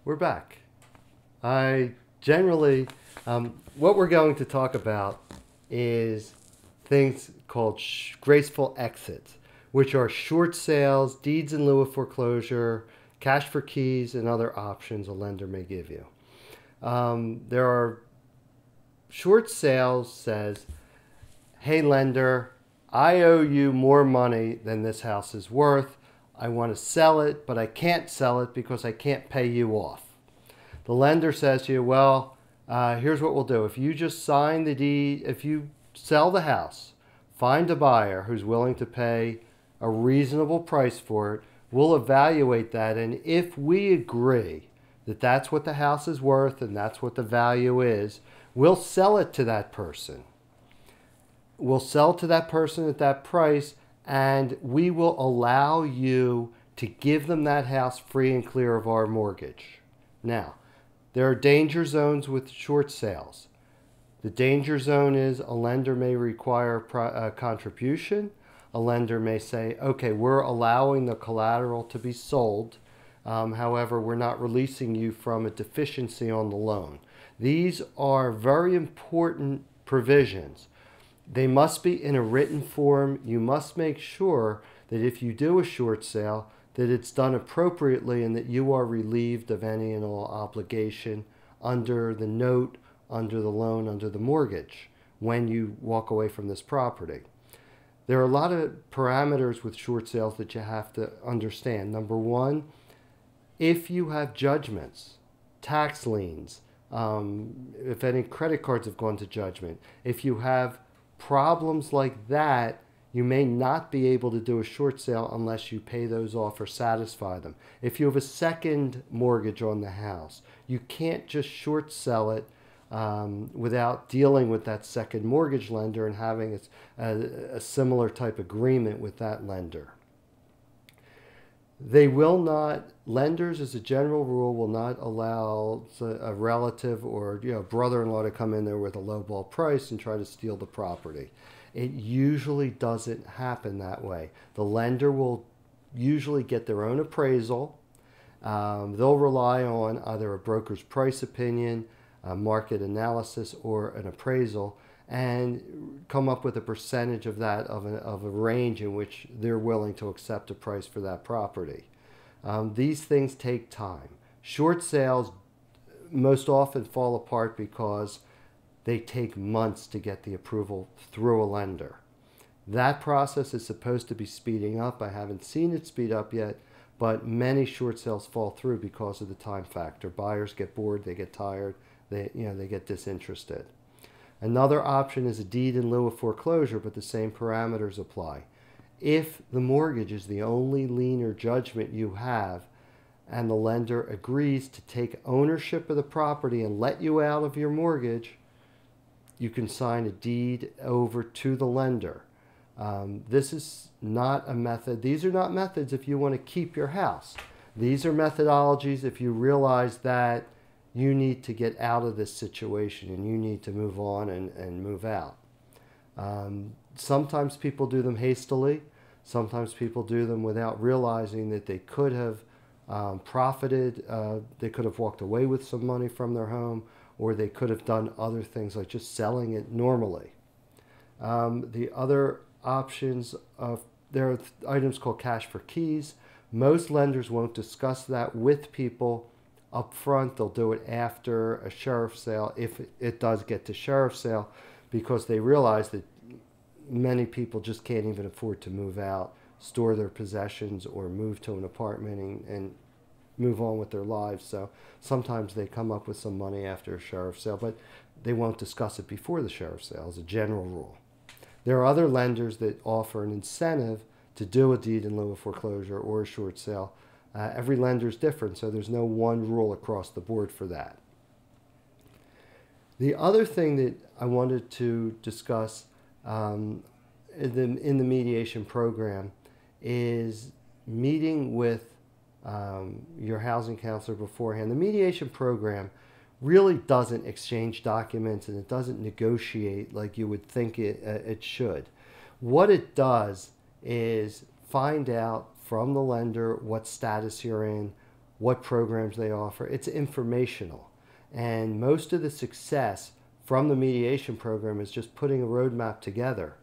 We're back. I generally, what we're going to talk about is things called graceful exits, which are short sales, deeds in lieu of foreclosure, cash for keys, and other options a lender may give you. There are short sales says, hey lender, I owe you more money than this house is worth. I want to sell it, but I can't sell it because I can't pay you off. The lender says to you, well, here's what we'll do. If you just sign the deed, if you sell the house, find a buyer who's willing to pay a reasonable price for it, we'll evaluate that. And if we agree that that's what the house is worth and that's what the value is, we'll sell it to that person. We'll sell to that person at that price, and we will allow you to give them that house free and clear of our mortgage. Now, there are danger zones with short sales. The danger zone is a lender may require a contribution. A lender may say, okay, we're allowing the collateral to be sold. However, we're not releasing you from a deficiency on the loan. These are very important provisions. They must be in a written form. You must make sure that if you do a short sale, that it's done appropriately and that you are relieved of any and all obligation under the note, under the loan, under the mortgage when you walk away from this property. There are a lot of parameters with short sales that you have to understand. Number one, if you have judgments, tax liens, if any credit cards have gone to judgment, if you have problems like that, you may not be able to do a short sale unless you pay those off or satisfy them. If you have a second mortgage on the house, you can't just short sell it without dealing with that second mortgage lender and having a similar type agreement with that lender. They will not, lenders as a general rule will not allow a relative or brother-in-law to come in there with a lowball price and try to steal the property. It usually doesn't happen that way. The lender will usually get their own appraisal. They'll rely on either a broker's price opinion, a market analysis, or an appraisal, and come up with a percentage of that of a range in which they're willing to accept a price for that property. These things take time. Short sales most often fall apart because they take months to get the approval through a lender. That process is supposed to be speeding up. I haven't seen it speed up yet, but many short sales fall through because of the time factor. Buyers get bored, they get tired, they get disinterested. Another option is a deed in lieu of foreclosure, but the same parameters apply. If the mortgage is the only lien or judgment you have, and the lender agrees to take ownership of the property and let you out of your mortgage, you can sign a deed over to the lender. This is not a method. These are not methods if you want to keep your house. These are methodologies if you realize that you need to get out of this situation and you need to move on and move out. Sometimes people do them hastily. Sometimes people do them without realizing that they could have profited. They could have walked away with some money from their home, or they could have done other things like just selling it normally. The other options, there are items called cash for keys. Most lenders won't discuss that with people up front. They'll do it after a sheriff's sale, if it does get to sheriff's sale, because they realize that many people just can't even afford to move out, store their possessions, or move to an apartment and move on with their lives. So sometimes they come up with some money after a sheriff's sale, but they won't discuss it before the sheriff's sale as a general rule. There are other lenders that offer an incentive to do a deed in lieu of foreclosure or a short sale. Every lender is different, so there's no one rule across the board for that. The other thing that I wanted to discuss in the mediation program is meeting with your housing counselor beforehand. The mediation program really doesn't exchange documents and it doesn't negotiate like you would think it should. What it does is find out from the lender what status you're in, what programs they offer. It's informational. And most of the success from the mediation program is just putting a roadmap together.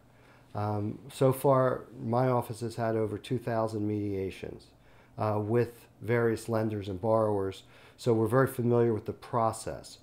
So far, my office has had over 2,000 mediations with various lenders and borrowers, so we're very familiar with the process.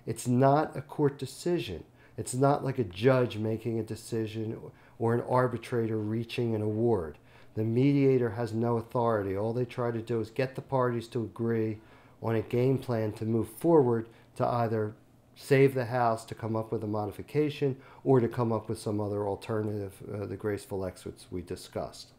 It's not a court decision. It's not like a judge making a decision or an arbitrator reaching an award. The mediator has no authority. All they try to do is get the parties to agree on a game plan to move forward to either save the house, to come up with a modification, or to come up with some other alternative, the graceful exits we discussed.